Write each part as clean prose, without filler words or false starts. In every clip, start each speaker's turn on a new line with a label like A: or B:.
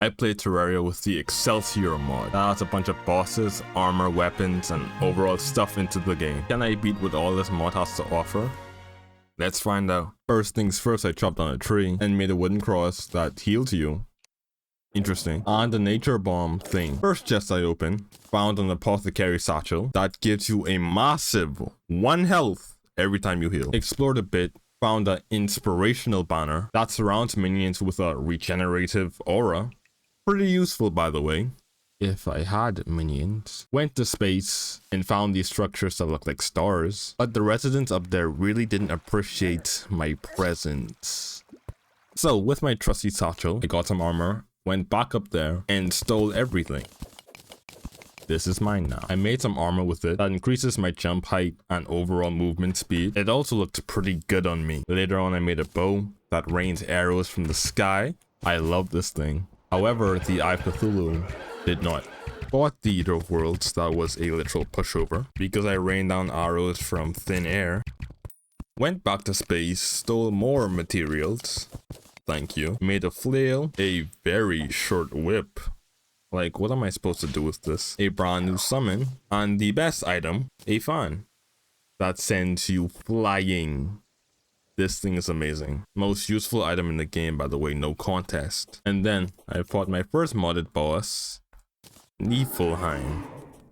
A: I played Terraria with the Excelisior Mod. That adds a bunch of bosses, armor, weapons, and overall stuff into the game. Can I beat what all this mod has to offer? Let's find out. First things first, I chopped down a tree and made a wooden cross that heals you. Interesting. And the nature bomb thing. First chest I opened, found an apothecary satchel that gives you a massive 1 health every time you heal. Explored a bit, found an inspirational banner that surrounds minions with a regenerative aura. Pretty useful, by the way. If I had minions. Went to space and found these structures that look like stars, but the residents up there really didn't appreciate my presence. So with my trusty satchel, I got some armor, went back up there, and stole everything. This is mine now. I made some armor with it that increases my jump height and overall movement speed. It also looked pretty good on me. Later on, I made a bow that rains arrows from the sky. I love this thing. However, the Eye of Cthulhu did not. Bought the Eater of Worlds, that was a literal pushover, because I rained down arrows from thin air. Went back to space, stole more materials. Thank you. Made a flail, a very short whip. Like, what am I supposed to do with this? A brand new summon, and the best item, a fan that sends you flying. This thing is amazing. Most useful item in the game, by the way, no contest. And then I fought my first modded boss, Niflheim.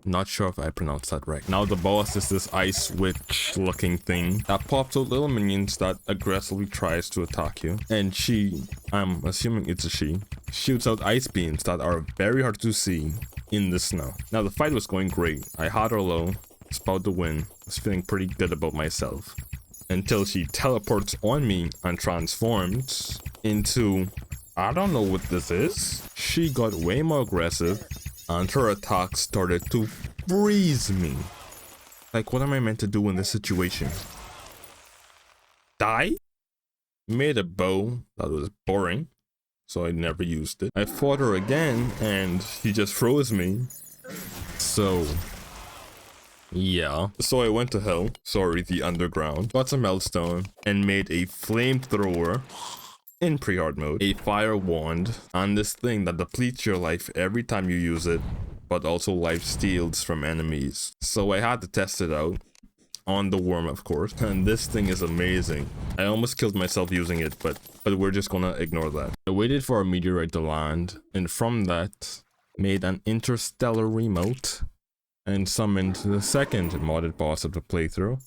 A: Not sure if I pronounced that right. Now the boss is this ice witch looking thing that pops out little minions that aggressively tries to attack you. And she, I'm assuming it's a she, shoots out ice beams that are very hard to see in the snow. Now the fight was going great. I had her low, spout the win, was feeling pretty good about myself. Until she teleports on me and transforms into, I don't know what this is. She got way more aggressive and her attack started to freeze me. Like, what am I meant to do in this situation? Die? Made a bow that was boring, so I never used it. I fought her again and she just froze me. So yeah, so I went to hell, sorry, the underground, got some Melstone, and made a flamethrower in pre-hard mode, a fire wand, and this thing that depletes your life every time you use it, but also life steals from enemies. So I had to test it out, on the worm of course, and this thing is amazing. I almost killed myself using it, but we're just gonna ignore that. I waited for a meteorite to land, and from that, made an interstellar remote, and summoned the second modded boss of the playthrough,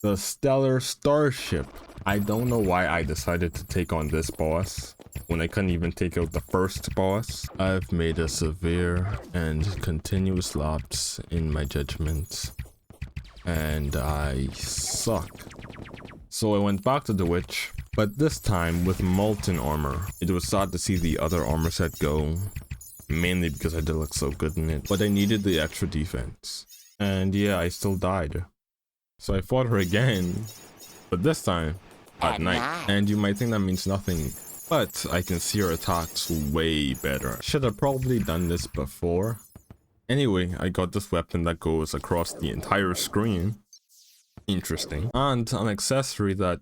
A: the Stellar Starship. I don't know why I decided to take on this boss when I couldn't even take out the first boss. I've made a severe and continuous lapse in my judgment, and I suck. So I went back to the witch, but this time with molten armor. It was sad to see the other armor set go, mainly because I did look so good in it, but I needed the extra defense. And yeah, I still died. So I fought her again, but this time at night. And you might think that means nothing, but I can see her attacks way better. Should have probably done this before. Anyway, I got this weapon that goes across the entire screen. Interesting. And an accessory that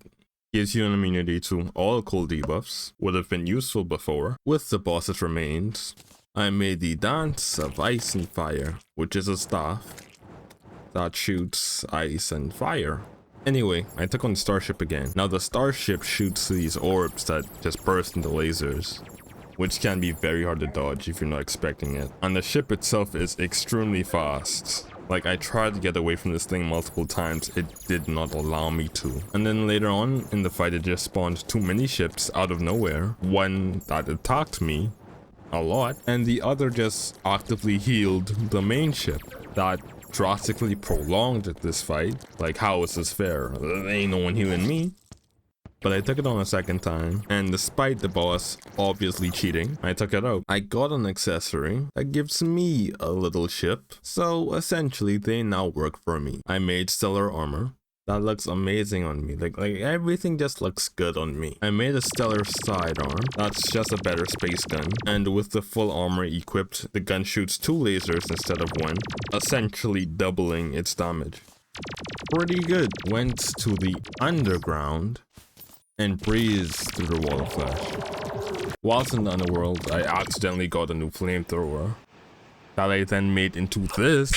A: gives you an immunity to all cold debuffs. Would have been useful before. With the boss's remains, I made the Dance of Ice and Fire, which is a staff that shoots ice and fire. Anyway, I took on the Starship again. Now the Starship shoots these orbs that just burst into lasers, which can be very hard to dodge if you're not expecting it. And the ship itself is extremely fast. Like, I tried to get away from this thing multiple times, it did not allow me to. And then later on in the fight, it just spawned 2 mini ships out of nowhere. One that attacked me a lot, and the other just actively healed the main ship. That drastically prolonged this fight. Like, how is this fair? There ain't no one healing me. But I took it on a second time, and despite the boss obviously cheating, I took it out. I got an accessory that gives me a little ship, so essentially they now work for me. I made stellar armor. That looks amazing on me. Like everything just looks good on me. I made a stellar sidearm. That's just a better space gun. And with the full armor equipped, the gun shoots 2 lasers instead of 1, essentially doubling its damage. Pretty good. Went to the underground and breezed through the wall of flash. Whilst in the underworld, I accidentally got a new flamethrower that I then made into this.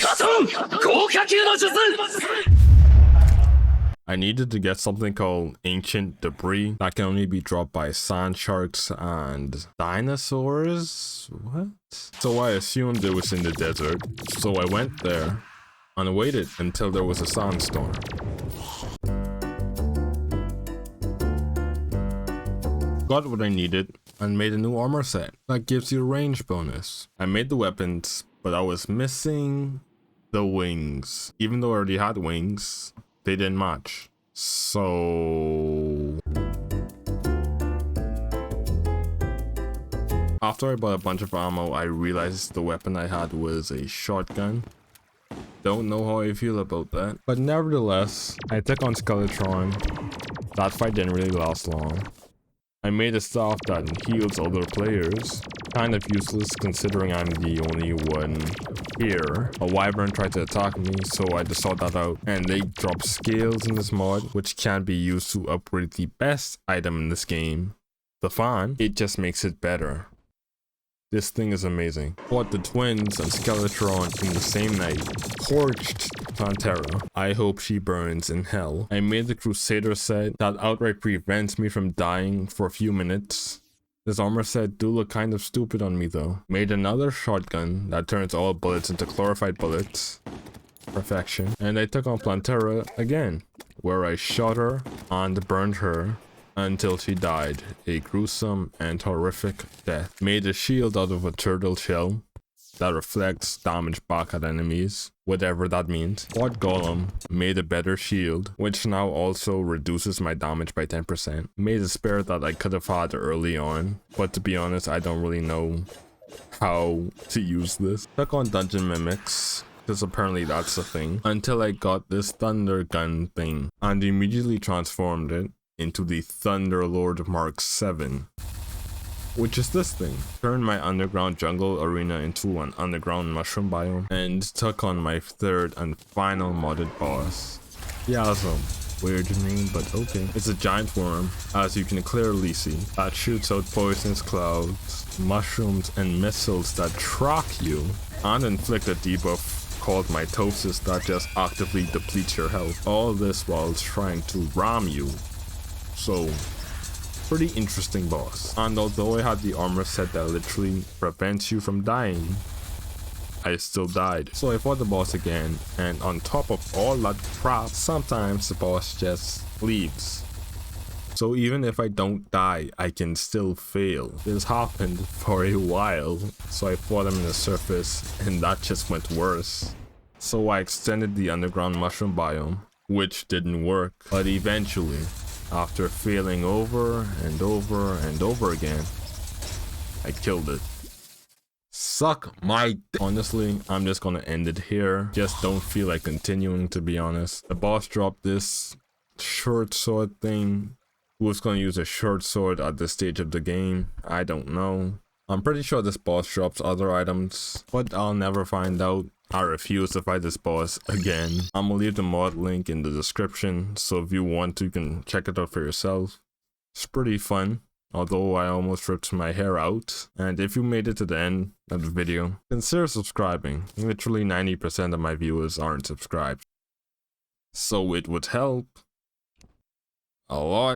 A: I needed to get something called ancient debris that can only be dropped by sand sharks and dinosaurs. What? So I assumed it was in the desert. So I went there and waited until there was a sandstorm. Got what I needed and made a new armor set that gives you a range bonus. I made the weapons, but I was missing the wings. Even though I already had wings, they didn't match. So after I bought a bunch of ammo, I realized the weapon I had was a shotgun. Don't know how I feel about that, but nevertheless, I took on Skeletron. That fight didn't really last long. I made a staff that heals other players. Kind of useless considering I'm the only one here. A wyvern tried to attack me, so I just sought that out. And they drop scales in this mod, which can be used to upgrade the best item in this game, the fan. It just makes it better. This thing is amazing. Fought the twins and Skeletron in the same night. Torched Terraria. I hope she burns in hell. I made the Crusader set that outright prevents me from dying for a few minutes. This armor set do look kind of stupid on me though. Made another shotgun that turns all bullets into glorified bullets. Perfection. And I took on Plantera again, where I shot her and burned her until she died, a gruesome and horrific death. Made a shield out of a turtle shell that reflects damage back at enemies, whatever that means. Fought Golem, made a better shield, which now also reduces my damage by 10%. Made a spear that I could have had early on, but to be honest, I don't really know how to use this. Took on Dungeon Mimics, because apparently that's a thing, until I got this Thunder Gun thing, and immediately transformed it into the Thunderlord Mark 7, which is this thing. Turned my underground jungle arena into an underground mushroom biome, and took on my third and final modded boss. Yasm. Weird name, but okay. It's a giant worm, as you can clearly see, that shoots out poisonous clouds, mushrooms, and missiles that track you, and inflict a debuff called mitosis that just actively depletes your health. All this while trying to ram you. So, pretty interesting boss. And although I had the armor set that literally prevents you from dying, I still died. So I fought the boss again, and on top of all that crap, sometimes the boss just leaves. So even if I don't die, I can still fail. This happened for a while, so I fought him in the surface, and that just went worse. So I extended the underground mushroom biome, which didn't work, but eventually, after failing over and over and over again, I killed it. Suck my Honestly, I'm just gonna end it here. Just don't feel like continuing, to be honest. The boss dropped this short sword thing. Who's gonna use a short sword at this stage of the game? I don't know. I'm pretty sure this boss drops other items, but I'll never find out. I refuse to fight this boss again. I'm gonna leave the mod link in the description, so if you want to, you can check it out for yourself. It's pretty fun, although I almost ripped my hair out. And if you made it to the end of the video, consider subscribing. Literally 90% of my viewers aren't subscribed, so it would help a lot.